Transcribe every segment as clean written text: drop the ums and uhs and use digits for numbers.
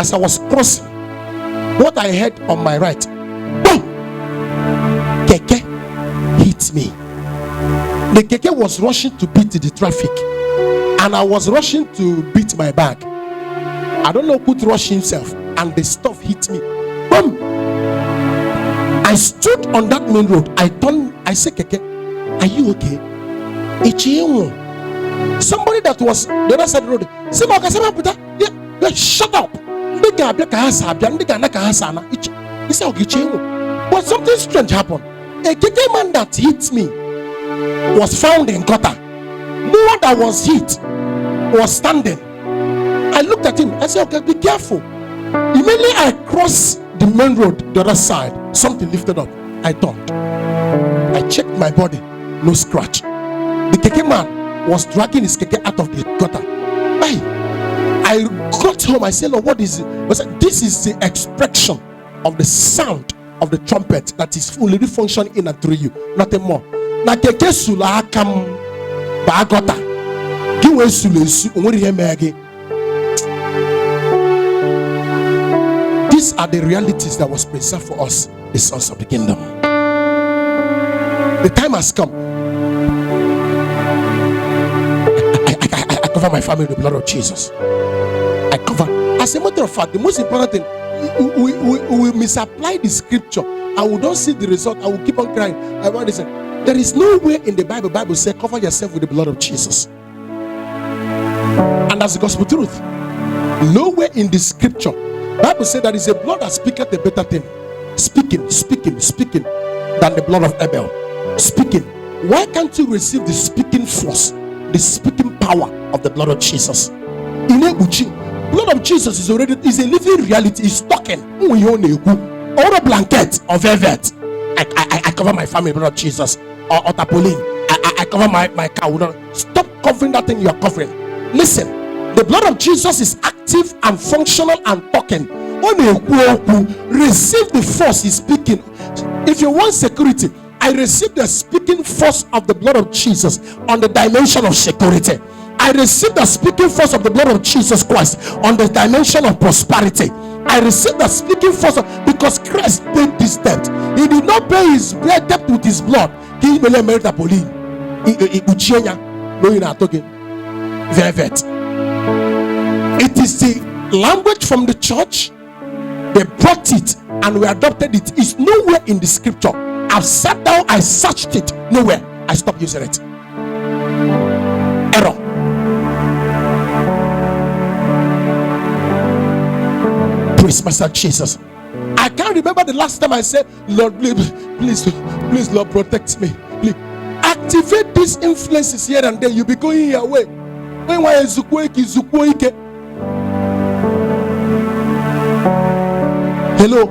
As I was crossing, what I heard on my right, boom! Keke hit me. The keke was rushing to beat the traffic, and I was rushing to beat my bag. I don't know who to rush himself, and the stuff hit me. Boom! I stood on that main road. I turned. I said, "Keke, are you okay?" Somebody that was the other side of the road. Yeah, shut up. He said, "Okay." But something strange happened. A keke man that hit me was found in gutter. No one that was hit was standing. I looked at him. I said, "Okay, be careful." Immediately I crossed the main road, the other side. Something lifted up. I turned. I checked my body. No scratch. The keke man was dragging his keke out of the gutter. I got home. I said, "Lord, what is it?" I said, "This is the expression of the sound of the trumpet that is fully functioning in and through you. Nothing more." Na keke sula akam ba gutter. Giwe sule su onwere ihe mege. These are the realities that was preserved for us, the sons of the kingdom. The time has come. I cover my family with the blood of Jesus. I cover. As a matter of fact, the most important thing, we misapply the scripture and we don't see the result. I will keep on crying. I want to say, there is no way in the Bible says cover yourself with the blood of Jesus. And that's the gospel truth. Nowhere in the scripture Bible says there is a blood that speaketh a better thing. Speaking than the blood of Abel. Speaking. Why can't you receive the speaking force, the speaking power of the blood of Jesus? In Ebuchi, blood of Jesus is a living reality. It's talking. Or a blanket of velvet. I cover my family with the blood of Jesus. Or tarpaulin. I cover my cow. Stop covering that thing you are covering. Listen. The blood of Jesus is active and functional and talking. Receive the force he's speaking. If you want security, I receive the speaking force of the blood of Jesus on the dimension of security. I receive the speaking force of the blood of Jesus Christ on the dimension of prosperity. I receive the speaking force because Christ paid this debt. He did not pay his debt with his blood. He velvet. It is the language from the church. They brought it and we adopted it. It's nowhere in the scripture. I've sat down, I searched it. Nowhere. I stopped using it. Error. Praise Master Jesus. I can't remember the last time I said, "Lord, please, Lord, protect me." Please. Activate these influences here and there. You'll be going your way. Hello.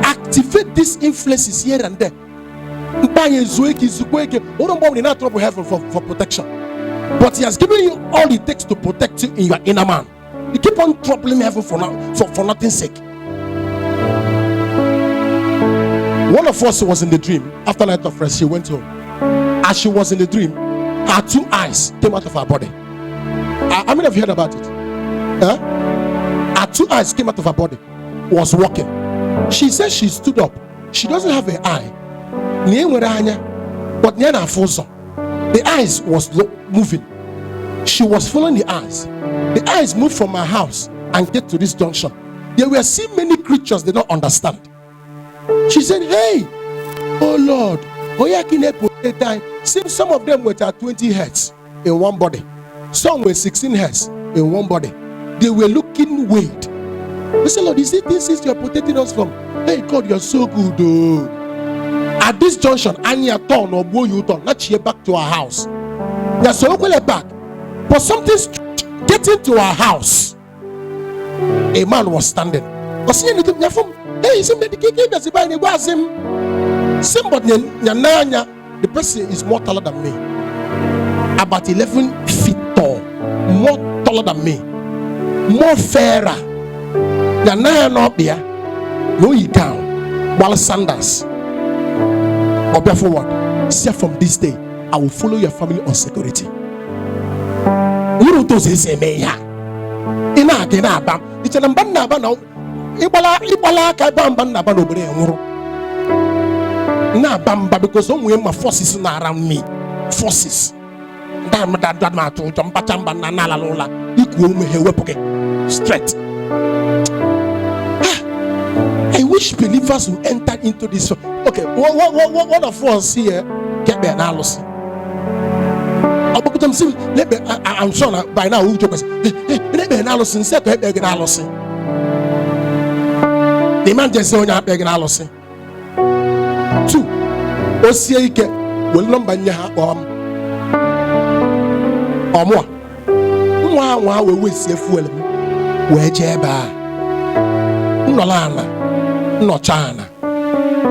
Activate these influences here and there. For protection. But he has given you all it takes to protect you in your inner man. You keep on troubling heaven for nothing's sake. One of us was in the dream. After night of rest, she went home. As she was in the dream, her two eyes came out of her body. How many of you heard about it? Her two eyes came out of her body. Was walking. She said she stood up. She doesn't have an eye. But the eyes was moving. She was following the eyes. The eyes moved from my house and get to this junction. They were seeing many creatures they don't understand. She said, "Hey, oh Lord, seems some of them were at 20 heads in one body. Some were 16 heads in one body. They were looking weird. We said, Lord, is it this you're protecting us from? Hey God, you're so good. Oh. At this junction, Anya turn or boy you turn, not here back to our house. You're so back. But something's getting to our house. A man was standing. Hey, somebody the person is more taller than me. About 11 feet tall. More taller than me. More fairer. No, you can. While sandals. Or forward. Say from this day, I will follow your family on security. You don't say me. He It's an ambana now. Ibala Kabamba Banobere na bamba because some way my forces are around me. Forces. That matter. Jambachamba Nana Lola. Equal me here. Straight. I wish believers will enter into this. Okay, what of us here get the analysis? I'm sure by now we'll joke. Let the analysis set to the analysis. The man just say on your beg analysis. 2. Osieke will number nya or more. One will we see fuel. Where jeba Nolana. No China.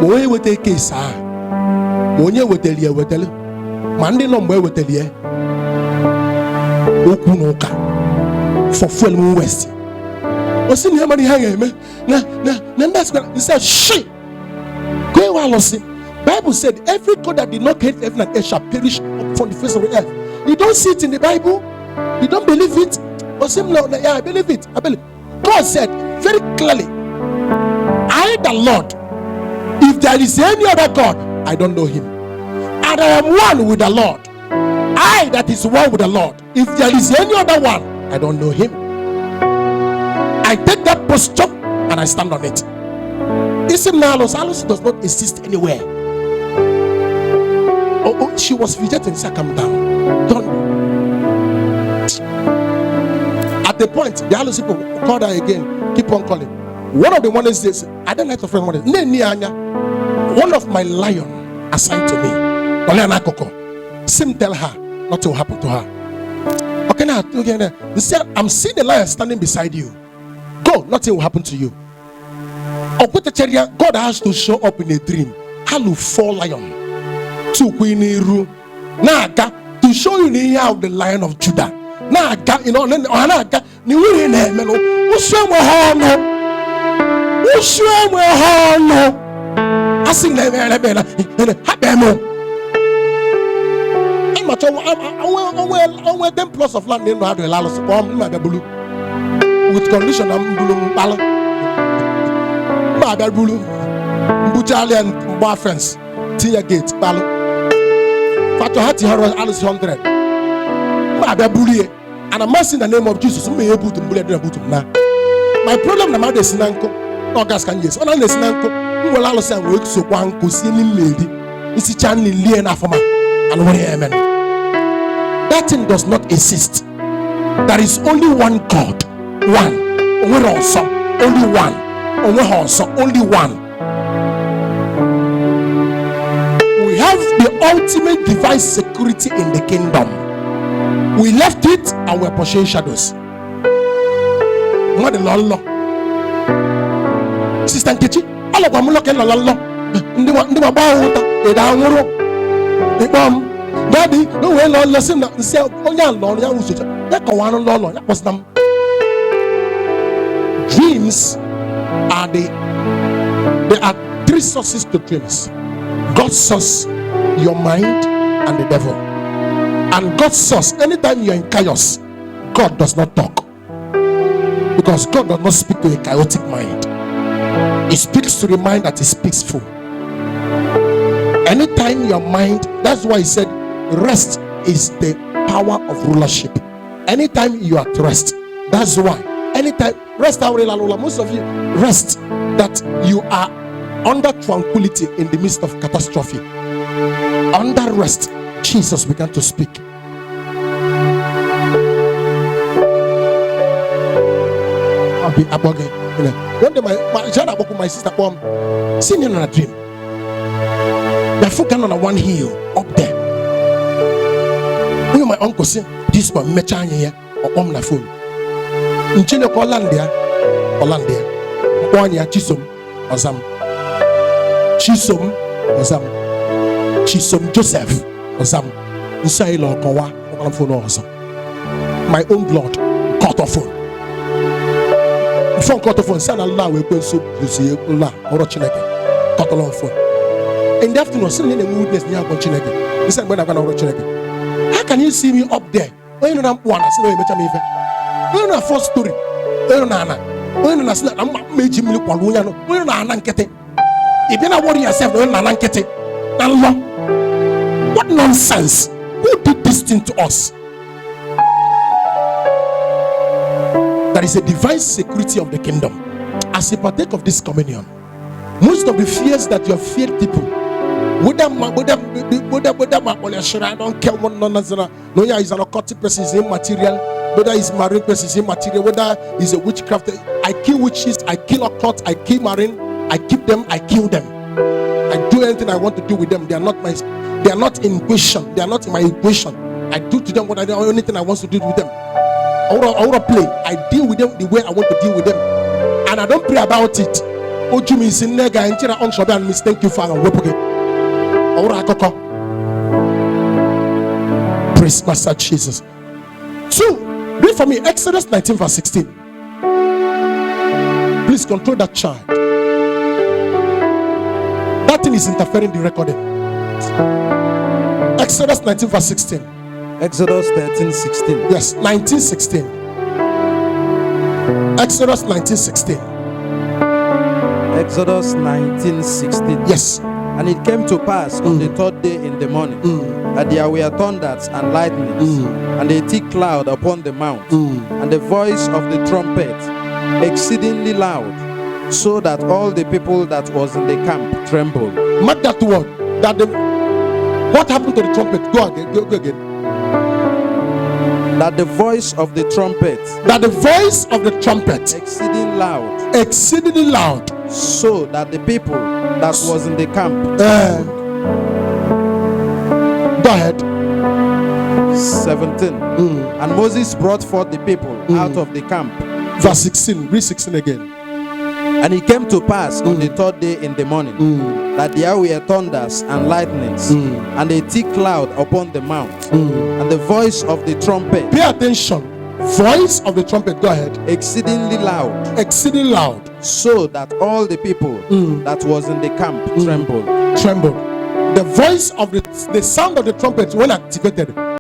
Moye would take case, Moye would tell you, would tell you. Monday no way would tell you. Okunoka for full west. What's in how many hanging? That's what he said. Shit. Go on, see. Bible said every God that did not create heaven and earth shall perish from the face of the earth. You don't see it in the Bible. You don't believe it. Or say no, yeah, I believe it. I believe. God said very clearly. I, the Lord, if there is any other God, I don't know him. And I am one with the Lord. I that is one with the Lord. If there is any other one, I don't know him. I take that posture and I stand on it. Isn't Alos does not exist anywhere. Oh, she was rejected. So calm down. Don't. At the point, the Alos people called her again. Keep on calling. One of the ones says, I don't like to friend one. One of my lion assigned to me. Sim tell her not to happen to her. Okay, now they said, I'm seeing the lion standing beside you. Go, nothing will happen to you. God has to show up in a dream. Halu 4 lion. 2 queen Naga to show you the year of the Lion of Judah. Naga, you know, Naga, you will know. I sing them. I'm 10 plots of land in the with condition I'm Bulu Bujali and Barfens Tia Gate Palo Fatuhati Alice 100 Bulu and I'm in the name of Jesus may able to bullet the bottom now. My problem the mother is Nanko, no gas can yes, on this Nanko, who will allow some work so one could see lady, it's a channel in Afama and amen. That thing does not exist. There is only one God, one. We're also only one. We're also only one. We have the ultimate divine security in the kingdom. We left it and we're pursuing shadows. What the law? Sister Nkechi, all of them look at the law. Daddy, no way, Lord, listen. Say, oh, yeah, Lord, yeah, that was them. Dreams are there are 3 sources to dreams. God's source, your mind, and the devil. And God's source, anytime you're in chaos, God does not talk. Because God does not speak to a chaotic mind. He speaks to the mind that is peaceful. Anytime your mind, that's why he said, rest is the power of rulership. Anytime you are at rest, that's why. Anytime, rest, most of you rest that you are under tranquility in the midst of catastrophe. Under rest, Jesus began to speak. I'll be up again. One day, my sister seen in a dream. They're focusing on one hill up there. My uncle said, this one mechanya here or on the phone. In China, Hollandia, Monia Chisom, Ozam, Chisom Joseph, Ozam, Usailo Kowa, on phone also. My own blood, cut off phone. Phone cut off phone, San Allah will go so to see Allah or Chineke, cut off phone. In the afternoon, suddenly the moodness near Chineke. He said, when I'm going to Chineke. How can you see me up there? When you don't want to see me, you know, first story. When you say I'm making me look when you na nkete. If you not worry yourself, when na nkete. What nonsense? Who did this thing to us? There is a divine security of the kingdom. As you partake of this communion, most of the fears that you have feared people, I don't care what nonsense. No, yeah, he's an occultic person, he's immaterial. Whether he's marine person, he's immaterial. Whether he's a witchcraft, I kill witches, I kill occult, I kill marine, I keep them, I kill them. I do anything I want to do with them. They are not in question. They are not in my equation. I do to them what I do, anything I want to do with them. I want to play. I deal with them the way I want to deal with them, and I don't pray about it. Oju mi sin nega entira on shobe and miss. Thank you, Father. Praise Master Jesus. So, read for me Exodus 19 verse 16. Please control that child. That thing is interfering the recording. Exodus 19 verse 16. Exodus 13:16. Yes, 19:16. Exodus 19:16. Exodus 19:16. Yes. And it came to pass on the third day in the morning that there were thunders and lightnings and a thick cloud upon the mount and the voice of the trumpet exceedingly loud, so that all the people that was in the camp trembled. Mark that word. What happened to the trumpet? Go again. That the voice of the trumpet. That the voice of the trumpet. Exceedingly loud. Exceedingly loud. So that the people that was in the camp. Go ahead. 17. And Moses brought forth the people out of the camp. Verse 16. Read 16 again. And it came to pass on the third day in the morning that there were thunders and lightnings and a thick cloud upon the mount and the voice of the trumpet. Pay attention. Voice of the trumpet. Go ahead. Exceedingly loud. Exceedingly loud. So that all the people that was in the camp trembled. The voice of the sound of the trumpet when activated